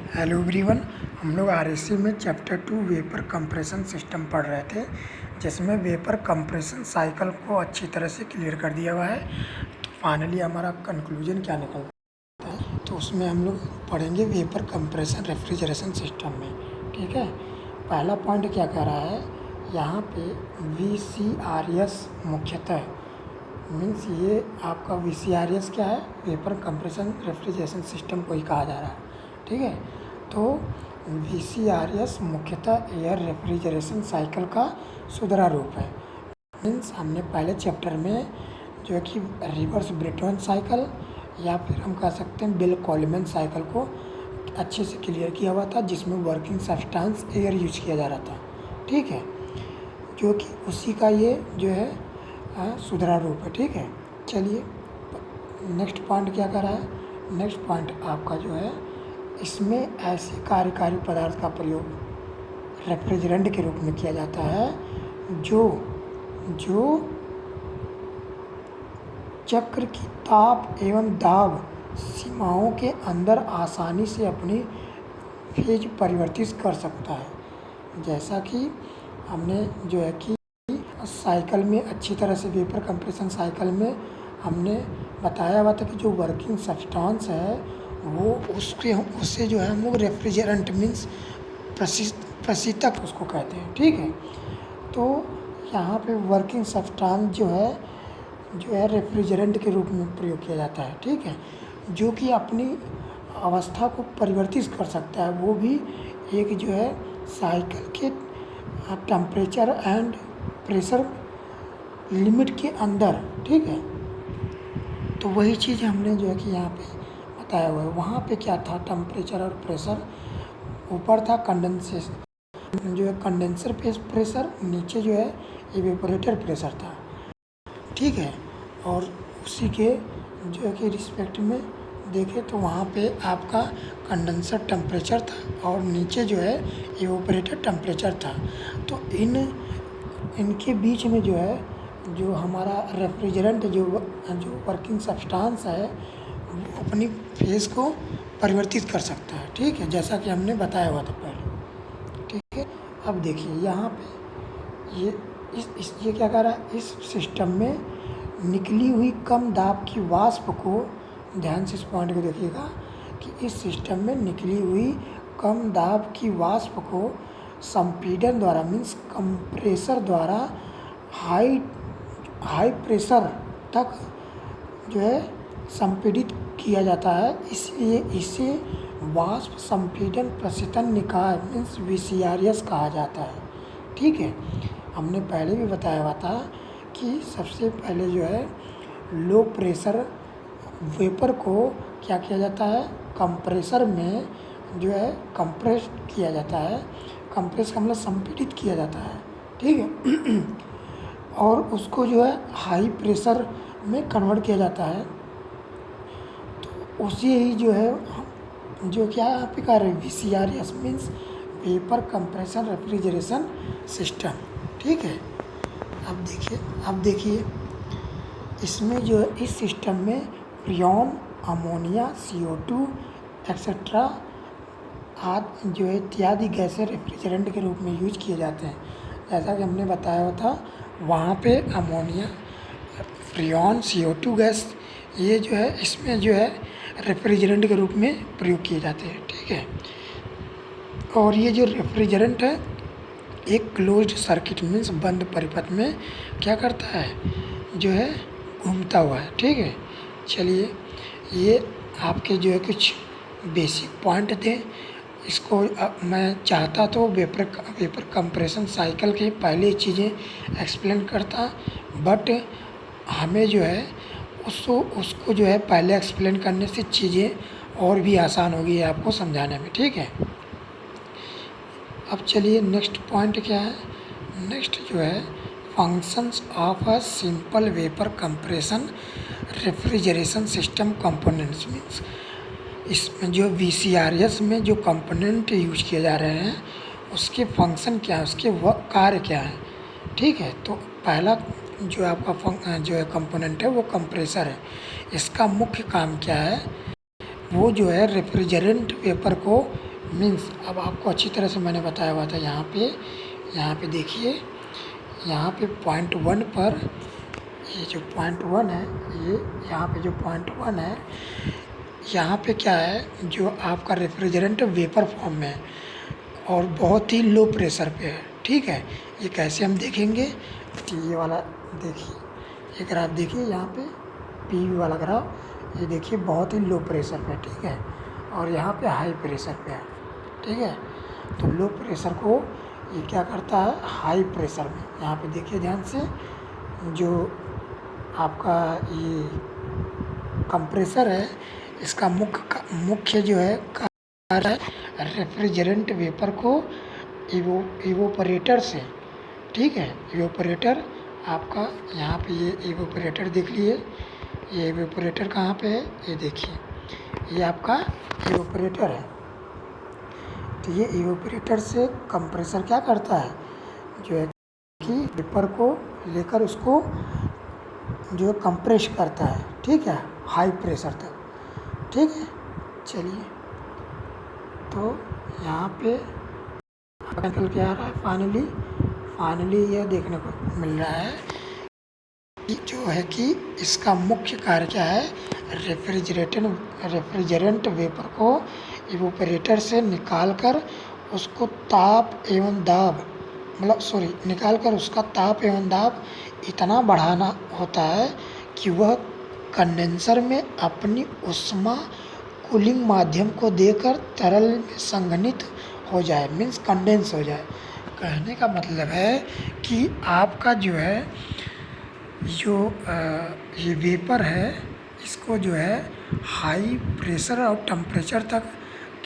Hello everyone. हम लोग RSC में चैप्टर 2 वेपर कंप्रेशन सिस्टम पढ़ रहे थे, जिसमें वेपर कंप्रेशन साइकिल को अच्छी तरह से क्लियर कर दिया हुआ है। तो फाइनली हमारा कंक्लूजन क्या निकलता है, तो उसमें हम लोग पढ़ेंगे वेपर कंप्रेशन रेफ्रिजरेशन सिस्टम में। ठीक है, पहला पॉइंट क्या कह रहा है यहाँ पे, VCRS मुख्यतः मीन्स ये आपका VCRS क्या है, वेपर कंप्रेशन रेफ्रिजरेशन सिस्टम को ही कहा जा रहा है। ठीक है, तो VCRS मुख्यतः एयर रेफ्रिजरेशन साइकिल का सुधरा रूप है। मीन्स हमने पहले चैप्टर में जो है कि रिवर्स ब्रेटन साइकिल या फिर हम कह सकते हैं बिल कॉलमैन साइकिल को अच्छे से क्लियर किया हुआ था, जिसमें वर्किंग सब्सटेंस एयर यूज किया जा रहा था। ठीक है, जो कि उसी का ये जो है सुधरा रूप है। ठीक है, चलिए नेक्स्ट पॉइंट क्या कर रहा है। नेक्स्ट पॉइंट आपका जो है, इसमें ऐसे कार्यकारी पदार्थ का प्रयोग रेफ्रिजरेंट के रूप में किया जाता है जो चक्र की ताप एवं दाब सीमाओं के अंदर आसानी से अपनी फेज परिवर्तित कर सकता है। जैसा कि हमने जो है कि साइकिल में अच्छी तरह से वेपर कंप्रेशन साइकिल में हमने बताया हुआ था कि जो वर्किंग सब्सटेंस है वो उससे जो है हम लोग रेफ्रिजरेंट मीन्स प्रशीतक उसको कहते हैं। ठीक है, तो यहाँ पे वर्किंग सब्सटेंस जो है रेफ्रिजरेंट के रूप में प्रयोग किया जाता है। ठीक है, जो कि अपनी अवस्था को परिवर्तित कर सकता है, वो भी एक जो है साइकिल के टेम्परेचर एंड प्रेशर लिमिट के अंदर। ठीक है, तो वही चीज़ हमने जो है कि यहाँ पे बताया हुआ है। वहाँ पे क्या था, टेम्परेचर और प्रेशर ऊपर था कंडेंसेशन जो है कंडेंसर प्रेशर, नीचे जो है इवेपोरेटर प्रेशर था। ठीक है, और उसी के जो है कि रिस्पेक्ट में देखें तो वहाँ पे आपका कंडेंसर टेम्परेचर था और नीचे जो है इवेपोरेटर टेम्परेचर था। तो इनके बीच में जो है जो हमारा रेफ्रिजरेंट जो वर्किंग सब्सटेंस है वो अपनी फेज को परिवर्तित कर सकता है। ठीक है, जैसा कि हमने बताया हुआ था पहले। ठीक है, अब देखिए यहाँ पे ये क्या कर रहा है, इस सिस्टम में निकली हुई कम दाब की वाष्प को, ध्यान से इस पॉइंट को देखिएगा कि इस सिस्टम में निकली हुई कम दाब की वाष्प को संपीड़न द्वारा मीन्स कंप्रेसर द्वारा हाई प्रेशर तक जो है संपीड़ित किया जाता है। इसलिए इसे वाष्प संपीड़न प्रशीतन निकाय मीन्स VCRS कहा जाता है। ठीक है, हमने पहले भी बताया हुआ था कि सबसे पहले जो है लो प्रेशर वेपर को क्या किया जाता है, कंप्रेसर में जो है कंप्रेस किया जाता है। कंप्रेस का मतलब संपीड़ित किया जाता है। ठीक है, और उसको जो है हाई प्रेशर में कन्वर्ट किया जाता है। तो उसी ही जो है जो क्या यहाँ पे कह रहे हैं, VCRS means vapour compression refrigeration system. ठीक है, अब देखिए इसमें जो है इस सिस्टम में फ्रियोन, अमोनिया, CO2 एक्सेट्रा आदि जो है इत्यादि गैसें रेफ्रिजरेंट के रूप में यूज किए जाते हैं। जैसा कि हमने बताया हुआ था, वहाँ पे अमोनिया, फ्रियोन, CO2 गैस ये जो है इसमें जो है रेफ्रिजरेंट के रूप में प्रयोग किए जाते हैं। ठीक है, और ये जो रेफ्रिजरेंट है एक क्लोज्ड सर्किट मीन्स बंद परिपथ में क्या करता है, जो है घूमता हुआ है। ठीक है, चलिए ये आपके जो है कुछ बेसिक पॉइंट थे। इसको मैं चाहता तो वेपर कंप्रेशन साइकिल की पहली चीज़ें एक्सप्लेन करता, बट हमें जो है उसको जो है पहले एक्सप्लेन करने से चीज़ें और भी आसान होगी आपको समझाने में। ठीक है, अब चलिए नेक्स्ट पॉइंट क्या है। नेक्स्ट जो है functions of a simple vapour compression refrigeration system components means इसमें जो VCRS में जो कंपोनेंट यूज किए जा रहे हैं उसके फंक्शन क्या है, उसके कार्य क्या है। ठीक है, तो पहला जो आपका जो है कंपोनेंट है वो कंप्रेसर है। इसका मुख्य काम क्या है, वो जो है रेफ्रिजरेंट वेपर को मीन्स अब आपको अच्छी तरह से मैंने बताया हुआ था। यहाँ पे देखिए, यहाँ पे पॉइंट 1 पर ये जो पॉइंट 1 है, ये यहाँ पे जो पॉइंट 1 है, यहाँ पे क्या है, जो आपका रेफ्रिजरेंट वेपर फॉर्म में है और बहुत ही लो प्रेशर पे है। ठीक है, ये कैसे हम देखेंगे कि ये वाला देखिए, ये ग्राफ देखिए, यहाँ पे पी वाला ग्राफ, ये देखिए बहुत ही लो प्रेशर पे, ठीक है, और यहाँ पे हाई प्रेशर पे है। ठीक है, तो लो प्रेशर को ये क्या करता है, हाई प्रेशर में, यहाँ पे देखिए ध्यान से, जो आपका ये कंप्रेसर है, इसका मुख्य जो है कार्य है रेफ्रिजरेंट वेपर को इवोपरेटर से, ठीक है, इवोपरेटर आपका यहाँ पे ये इवोपरेटर देख लिए, ये इवोपरेटर कहाँ पे है, ये देखिए, ये आपका इवोपरेटर है। तो ये इवोपरेटर से कंप्रेसर क्या करता है, जो है कि वेपर को लेकर उसको जो कंप्रेस करता है, ठीक है, हाई प्रेशर तक। ठीक है, चलिए, तो यहाँ पे निकल के आ रहा है फाइनली यह देखने को मिल रहा है कि जो है कि इसका मुख्य कार्य क्या है, रेफ्रिजरेंट वेपर को इवोपरेटर से निकालकर उसको ताप एवं दाब निकालकर उसका ताप एवं दाब इतना बढ़ाना होता है कि वह कंडेंसर में अपनी ऊष्मा कूलिंग माध्यम को देकर तरल में संघनित हो जाए, मीन्स कंडेंस हो जाए। कहने का मतलब है कि आपका जो है ये वेपर है, इसको जो है हाई प्रेशर और टेम्परेचर तक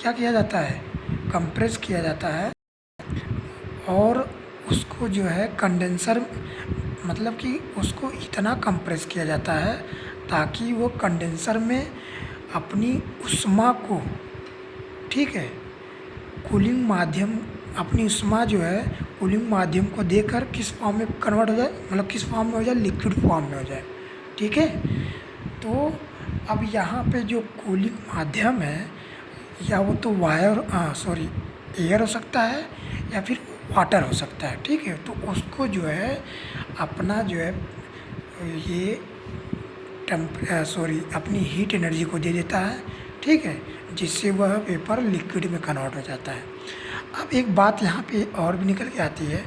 क्या किया जाता है, कंप्रेस किया जाता है, और उसको जो है कंडेंसर मतलब कि उसको इतना कंप्रेस किया जाता है ताकि वो कंडेंसर में अपनी ऊष्मा को, ठीक है, कूलिंग माध्यम, अपनी ऊष्मा जो है कूलिंग माध्यम को देकर किस फॉर्म में कन्वर्ट हो जाए, मतलब किस फॉर्म में हो जाए, लिक्विड फॉर्म में हो जाए। ठीक है, तो अब यहाँ पे जो कूलिंग माध्यम है, या वो तो एयर हो सकता है या फिर वाटर हो सकता है। ठीक है, तो उसको जो है अपना जो है ये अपनी हीट एनर्जी को दे देता है, ठीक है, जिससे वह वेपर लिक्विड में कन्वर्ट हो जाता है। अब एक बात यहाँ पे और भी निकल के आती है,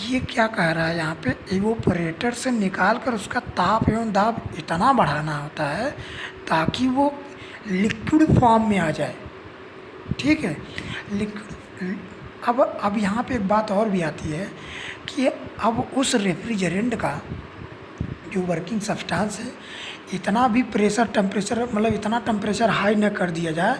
ये क्या कह रहा है यहाँ पे, इवोपरेटर से निकाल कर उसका ताप एवं दाब इतना बढ़ाना होता है ताकि वो लिक्विड फॉर्म में आ जाए। ठीक है, लिक्विड। अब यहाँ पे एक बात और भी आती है कि अब उस रेफ्रिजरेंट का जो वर्किंग सब्सटेंस है, इतना भी प्रेशर टेम्परेचर मतलब इतना टेम्परेचर हाई न कर दिया जाए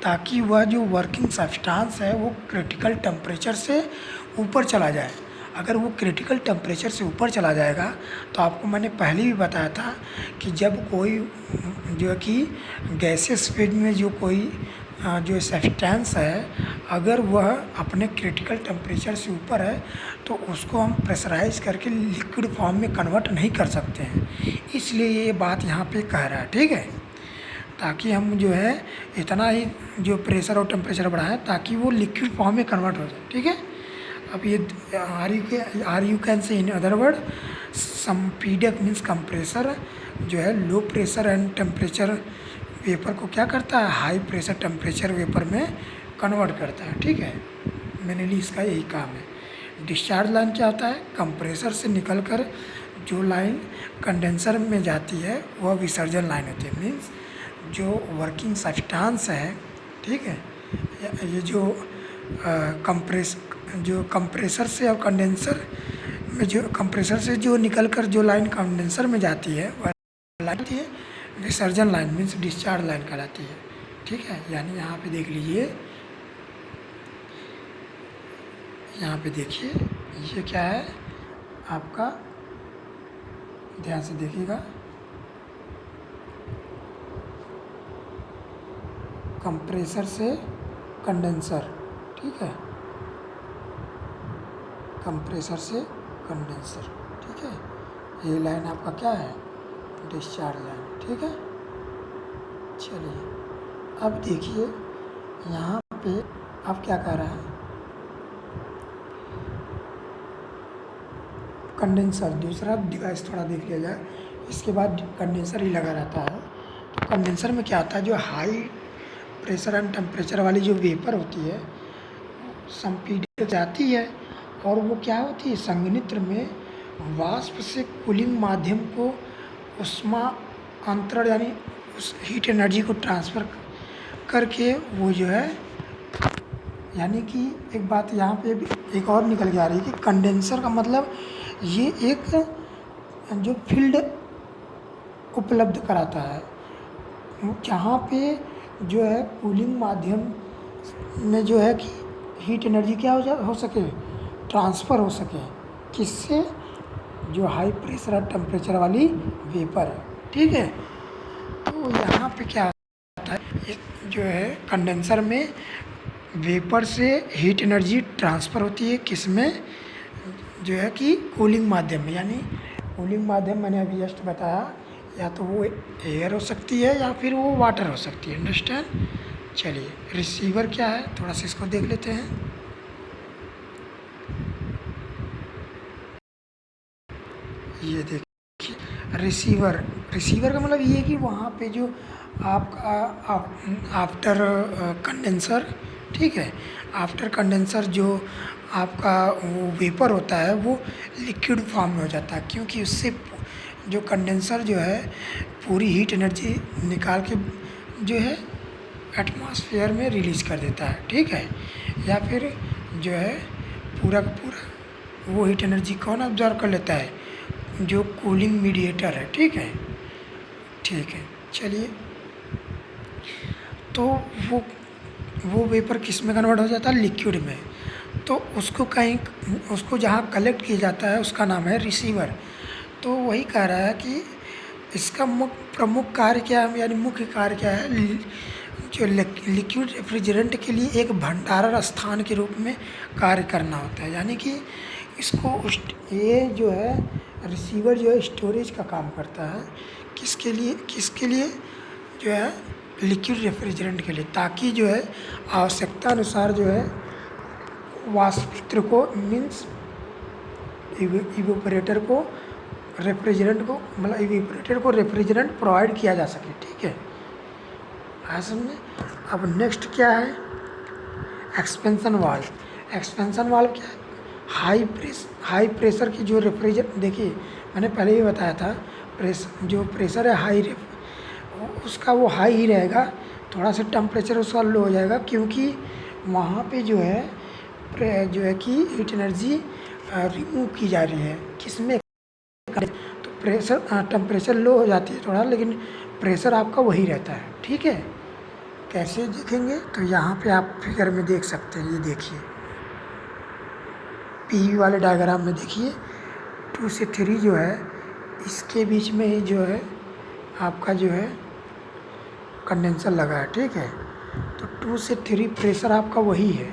ताकि वह जो वर्किंग सब्सटेंस है वो क्रिटिकल टेम्परेचर से ऊपर चला जाए। अगर वो क्रिटिकल टेम्परेचर से ऊपर चला जाएगा तो आपको मैंने पहले भी बताया था कि जब कोई जो है कि गैसेस फेज में जो कोई जो सब्सटेंस है, अगर वह अपने क्रिटिकल टेम्परेचर से ऊपर है तो उसको हम प्रेशराइज करके लिक्विड फॉर्म में कन्वर्ट नहीं कर सकते हैं। इसलिए ये बात यहाँ पे कह रहा है, ठीक है, ताकि हम जो है इतना ही जो प्रेशर और टेम्परेचर बढ़ाएं ताकि वो लिक्विड फॉर्म में कन्वर्ट हो जाए। ठीक है, अब ये are you can say in other word संपीडक मीन्स कंप्रेसर जो है low pressure and temperature vapour को क्या करता है, हाई प्रेशर टेम्परेचर वेपर में कन्वर्ट करता है। ठीक है, मेनली इसका यही काम है। डिस्चार्ज लाइन क्या होता है, कंप्रेसर से निकलकर जो लाइन कंडेंसर में जाती है वह विसर्जन लाइन होती है, मीन्स जो वर्किंग सब्सटेंस है, ठीक है, ये जो कंप्रेसर से और कंडेंसर में जो कंप्रेसर से जो निकलकर जो लाइन कंडेंसर में जाती है वह लाइन होती है विसर्जन लाइन, मीन्स डिस्चार्ज लाइन कहलाती है। ठीक है, यानी यहाँ पे देख लीजिए, यहाँ पे देखिए ये क्या है आपका, ध्यान से देखिएगा, कंप्रेसर से कंडेंसर, ठीक है, कंप्रेसर से कंडेंसर, ठीक है, ये लाइन आपका क्या है, डिस्चार्ज लाइन। ठीक है, चलिए अब देखिए यहाँ पे आप क्या कह रहा है, कंडेंसर दूसरा डिवाइस थोड़ा देख लिया जाए, इसके बाद कंडेंसर ही लगा रहता है। तो कंडेंसर में क्या आता है, जो हाई प्रेशर एंड टेम्परेचर वाली जो वेपर होती है संपीड़ित जाती है और वो क्या होती है, संघनित्र में वाष्प से कूलिंग माध्यम को उष्मा अंतरण यानी उस हीट एनर्जी को ट्रांसफ़र करके वो जो है, यानी कि एक बात यहाँ पे भी एक और निकल के आ रही है कि कंडेंसर का मतलब ये एक जो फील्ड उपलब्ध कराता है जहाँ पे जो है कूलिंग माध्यम में जो है कि हीट एनर्जी क्या हो सके, ट्रांसफ़र हो सके, किससे, जो हाई प्रेशर और टेम्परेचर वाली वेपर है, ठीक है। तो यहाँ पे क्या होता है, जो है कंडेंसर में वेपर से हीट एनर्जी ट्रांसफ़र होती है, किस में, जो है कि कूलिंग माध्यम में, यानी कूलिंग माध्यम मैंने अभी जस्ट बताया, या तो वो एयर हो सकती है या फिर वो वाटर हो सकती है, अंडरस्टैंड। चलिए रिसीवर क्या है थोड़ा सा इसको देख लेते हैं। ये देखिए रिसीवर, रिसीवर का मतलब ये है कि वहाँ पे जो आपका आफ्टर कंडेंसर, ठीक है, आफ्टर कंडेंसर जो आपका वो वेपर होता है वो लिक्विड फॉर्म में हो जाता है, क्योंकि उससे जो कंडेंसर जो है पूरी हीट एनर्जी निकाल के जो है एटमॉस्फेयर में रिलीज़ कर देता है, ठीक है, या फिर जो है पूरा का पूरा वो हीट एनर्जी कौन ऑब्जर्व कर लेता है, जो कूलिंग मीडिएटर है, ठीक है, ठीक है। चलिए तो वो वेपर किस में कन्वर्ट हो जाता है, लिक्विड में। तो उसको कहीं, उसको जहाँ कलेक्ट किया जाता है उसका नाम है रिसीवर। तो वही कह रहा है कि इसका प्रमुख कार्य क्या है, यानी मुख्य कार्य क्या है, जो लिक्विड रेफ्रिजरेंट के लिए एक भंडारण स्थान के रूप में कार्य करना होता है, यानी कि इसको ये जो है रिसीवर जो है स्टोरेज का काम करता है, किसके लिए जो है लिक्विड रेफ्रिजरेंट के लिए, ताकि जो है आवश्यकता अनुसार जो है वाष्पित्र को मीन्स इवेपोरेटर को रेफ्रिजरेंट को मतलब इवेपोरेटर को रेफ्रिजरेंट प्रोवाइड किया जा सके, ठीक है, समझे। अब नेक्स्ट क्या है, एक्सपेंशन वाल्व। एक्सपेंशन वाल्व क्या है, हाई प्रेशर की जो रेफ्रिजरेटर, देखिए मैंने पहले ही बताया था, जो प्रेशर है हाई उसका वो हाई ही रहेगा, थोड़ा सा टेम्परेचर उसका लो हो जाएगा, क्योंकि वहाँ पे जो है कि हीट एनर्जी रिमूव की जा रही है, किसमें, तो प्रेशर टेम्परेचर लो हो जाती है थोड़ा, लेकिन प्रेशर आपका वही रहता है, ठीक है। कैसे देखेंगे, तो यहाँ पे आप फिगर में देख सकते हैं, ये देखिए पी वाले डायग्राम में देखिए 2 से 3 जो है इसके बीच में ही जो है आपका जो है कंडेंसर लगा है, ठीक है। तो 2 से 3 प्रेशर आपका वही है,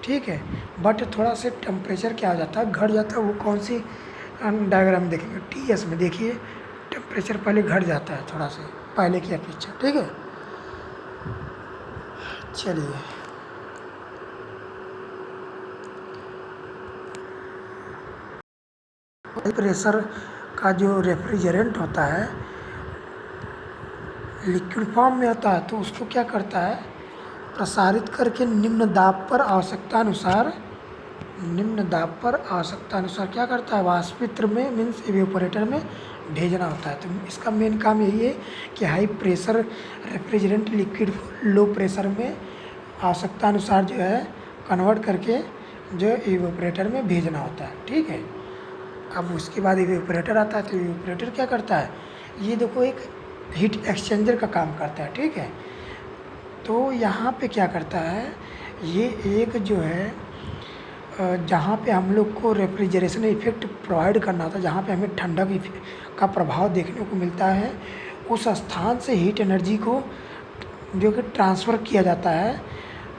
ठीक है, बट थोड़ा से टेम्परेचर क्या हो जाता है, घट जाता है। वो कौन सी डायग्राम देखेंगे, TS में देखिए टेम्परेचर पहले घट जाता है थोड़ा सा पहले की अपेक्षा, ठीक है। चलिए प्रेशर का जो रेफ्रिजरेंट होता है लिक्विड फॉर्म में होता है, तो उसको क्या करता है, प्रसारित करके निम्न दाब पर आवश्यकता अनुसार क्या करता है, वाष्पित्र में मीन्स इवेपोरेटर में भेजना होता है। तो इसका मेन काम यही है कि हाई प्रेशर रेफ्रिजरेंट लिक्विड को लो प्रेशर में आवश्यकता अनुसार जो है कन्वर्ट करके जो इवेपोरेटर में भेजना होता है, ठीक है। अब उसके बाद इवेपोरेटर आता है, तो इवेपोरेटर क्या करता है, ये देखो एक हीट एक्सचेंजर का काम करता है, ठीक है। तो यहाँ पे क्या करता है, ये एक जो है जहाँ पे हम लोग को रेफ्रिजरेशन इफेक्ट प्रोवाइड करना होता है, जहाँ पे हमें ठंडक का प्रभाव देखने को मिलता है, उस स्थान से हीट एनर्जी को जो कि ट्रांसफ़र किया जाता है,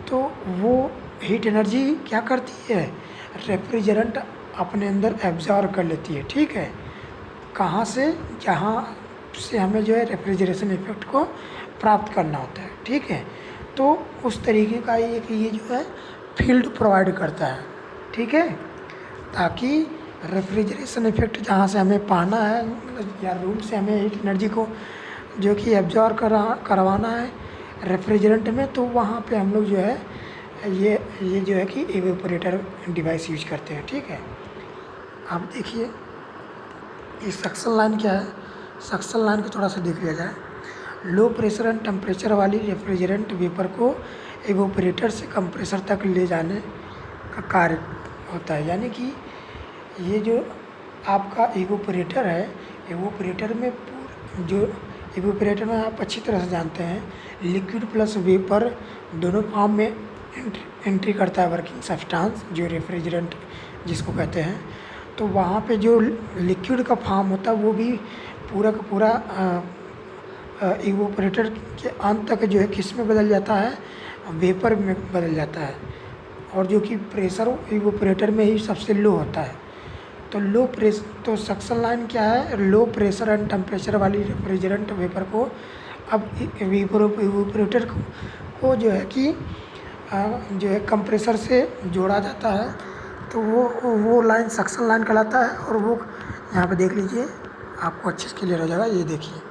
तो वो हीट एनर्जी क्या करती है, रेफ्रिजरेंट अपने अंदर एब्जॉर्ब कर लेती है, ठीक है। कहाँ से, जहाँ से हमें जो है रेफ्रिजरेशन इफेक्ट को प्राप्त करना होता है, ठीक है। तो उस तरीके का एक ये जो है फील्ड प्रोवाइड करता है, ठीक है, ताकि रेफ्रिजरेशन इफेक्ट जहाँ से हमें पाना है, मतलब या रूम से हमें हीट एनर्जी को जो कि एब्जॉर्ब करवाना है रेफ्रिजरेंट में, तो वहाँ पे हम लोग जो है ये जो है कि इवेपोरेटर डिवाइस यूज करते हैं, ठीक है। अब देखिए ये सक्शन लाइन क्या है, सक्शन लाइन को थोड़ा सा देख लिया जाए। लो प्रेशर एंड टेम्परेचर वाली रेफ्रिजरेंट वेपर को इवेपोरेटर से कंप्रेसर तक ले जाने का कार्य होता है। यानी कि ये जो आपका इवेपोरेटर है, इवेपोरेटर में जो इवेपोरेटर में आप अच्छी तरह से जानते हैं लिक्विड प्लस वेपर दोनों फॉर्म में एंट्री करता है वर्किंग सब्सटेंस, जो रेफ्रिजरेंट जिसको कहते हैं। तो वहाँ पे जो लिक्विड का फॉर्म होता है वो भी पूरा का पूरा इवेपोरेटर के अंत तक जो है किस में बदल जाता है, वेपर में बदल जाता है, और जो कि प्रेशर इवेपोरेटर में ही सबसे लो होता है। तो सक्शन लाइन क्या है, लो प्रेशर एंड टेम्परेचर वाली रेफ्रिजरेंट वेपर को अब इवेपोरेटर को जो है कि जो है कंप्रेसर से जोड़ा जाता है, तो वो लाइन सक्शन लाइन कहलाता है। और वो यहाँ पे देख लीजिए, आपको अच्छे से क्लियर हो जाएगा, ये देखिए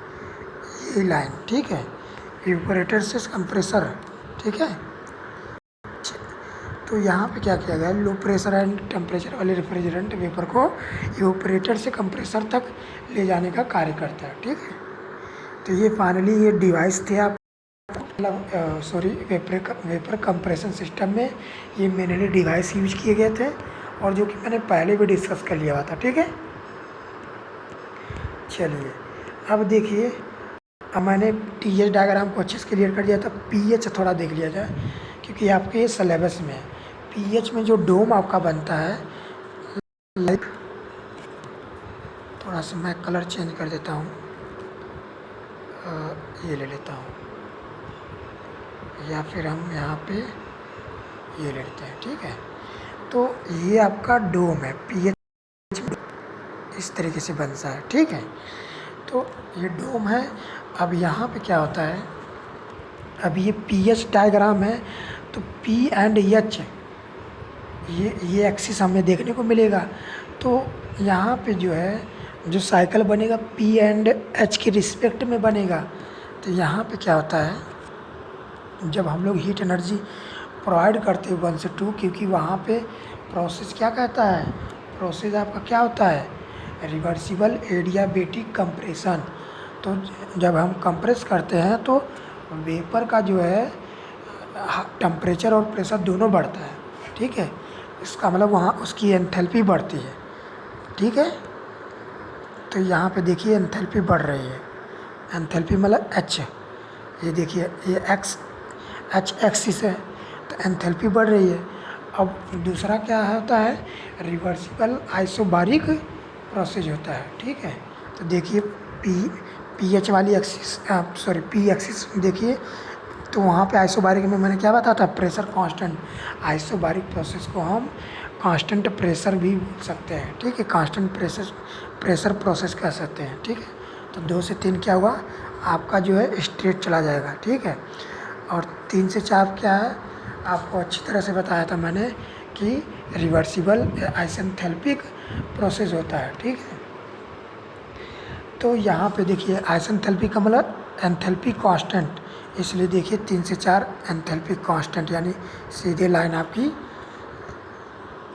ये लाइन, ठीक है, इवेपोरेटर से कंप्रेसर, ठीक है। तो यहाँ पे क्या किया गया, लो प्रेशर एंड टेम्परेचर वाले रेफ्रिजरेंट वेपर को इवेपोरेटर से कंप्रेसर तक ले जाने का कार्य करता है, ठीक है। तो ये फाइनली ये डिवाइस थे आप वेपर कंप्रेशन सिस्टम में ये मेनली डिवाइस यूज किए गए थे, और जो कि मैंने पहले भी डिस्कस कर लिया हुआ था, ठीक है। चलिए अब देखिए, अब मैंने टीएच डायग्राम को अच्छे से क्लियर कर दिया था। पीएच थोड़ा देख लिया जाए, क्योंकि आपके सिलेबस में पीएच में जो डोम आपका बनता है, लाइक थोड़ा सा मैं कलर चेंज कर देता हूँ, ये ले लेता हूँ, या फिर हम यहाँ पे ये ले लेते हैं, ठीक है। तो ये आपका डोम है, पीएच इस तरीके से बनता है, ठीक है। तो ये डोम है। अब यहाँ पे क्या होता है, अब ये पीएच डायग्राम है, तो पी एंड एच ये एक्सिस हमें देखने को मिलेगा। तो यहाँ पे जो है जो साइकिल बनेगा पी एंड एच के रिस्पेक्ट में बनेगा। तो यहाँ पे क्या होता है, जब हम लोग हीट एनर्जी प्रोवाइड करते हैं 1 से 2, क्योंकि वहाँ पे प्रोसेस क्या कहता है, प्रोसेस आपका क्या होता है, रिवर्सिबल एडियाबेटिक कंप्रेशन। तो जब हम कंप्रेस करते हैं तो वेपर का जो है टेम्परेचर और प्रेशर दोनों बढ़ता है, ठीक है। इसका मतलब वहाँ उसकी एंथैल्पी बढ़ती है, ठीक है। तो यहाँ पे देखिए एंथैल्पी बढ़ रही है, एंथैल्पी मतलब एच, ये देखिए ये एच एक्सिस है, तो एंथैल्पी बढ़ रही है। अब दूसरा क्या होता है, रिवर्सिबल आइसोबारिक प्रोसेस होता है, ठीक है। तो देखिए पी एच वाली एक्सिस, सॉरी पी एक्सिस देखिए, तो वहाँ पे आइसोबारिक में मैंने क्या बताया था, प्रेशर कांस्टेंट। आइसोबारिक प्रोसेस को हम कांस्टेंट प्रेशर भी बोल सकते हैं, ठीक है, कांस्टेंट प्रेशर प्रोसेस कह सकते हैं, ठीक है। तो 2 से 3 क्या हुआ, आपका जो है स्ट्रेट चला जाएगा, ठीक है। और 3 से 4 क्या है, आपको अच्छी तरह से बताया था मैंने कि रिवर्सिबल आइसेंथैल्पिक प्रोसेस होता है, ठीक है। तो यहाँ पे देखिए आइसेंथैल्पी का मतलब एंथैल्पी कांस्टेंट, इसलिए देखिए 3 से 4 एंथैल्पी कांस्टेंट, यानी सीधे लाइन आपकी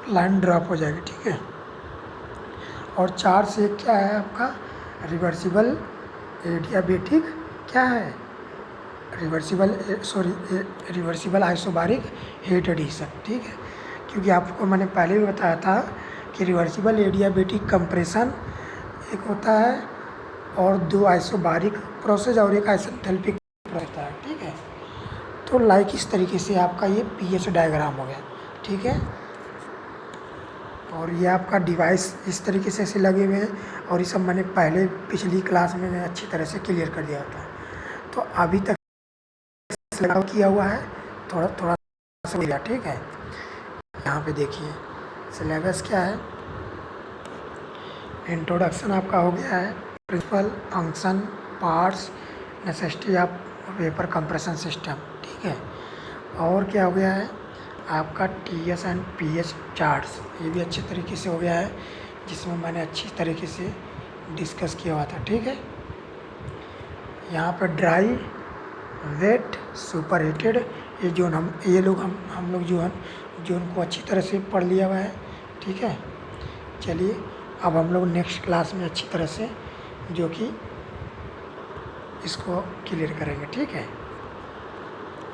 लाइन ड्रॉप हो जाएगी, ठीक है। और 4 से 1 क्या है आपका, रिवर्सिबल एडियाबेटिक क्या है, रिवर्सिबल आइसोबारिक हीट एडिशन, ठीक है। क्योंकि आपको मैंने पहले भी बताया था कि रिवर्सिबल एडियाबेटिक कंप्रेशन एक होता है, और 2 आइसोबारिक प्रोसेस और एक आइसेंथैल्पिक प्रोसेस होता है, ठीक है। तो लाइक इस तरीके से आपका ये पीएच डायग्राम हो गया, ठीक है। और ये आपका डिवाइस इस तरीके से ऐसे लगे हुए हैं, और ये सब मैंने पहले पिछली क्लास में मैं अच्छी तरह से क्लियर कर दिया था। तो अभी तक लगाव किया हुआ है, थोड़ा थोड़ा सा, ठीक है। यहाँ पे देखिए सिलेबस क्या है, इंट्रोडक्शन आपका हो गया है, principle, function, parts, necessity of vapour compression system, ठीक है। और क्या हो गया है आपका TS एंड PS चार्ट्स, ये भी अच्छे तरीके से हो गया है, जिसमें मैंने अच्छी तरीके से डिस्कस किया हुआ था। ठीक है, यहाँ पर ड्राई, वेट, सुपर हीटेड, ये जोन ये लोग हम लोग जोन को अच्छी तरह से पढ़ लिया हुआ है। ठीक है, चलिए अब हम लोग नेक्स्ट क्लास में अच्छी तरह से जो कि इसको क्लियर करेंगे। ठीक है,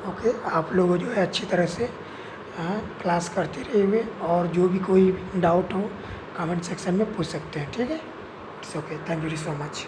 ओके, आप लोग जो है अच्छी तरह से क्लास करते रहिए, और जो भी कोई डाउट हो कमेंट सेक्शन में पूछ सकते हैं। ठीक है, it's okay, thank you so much.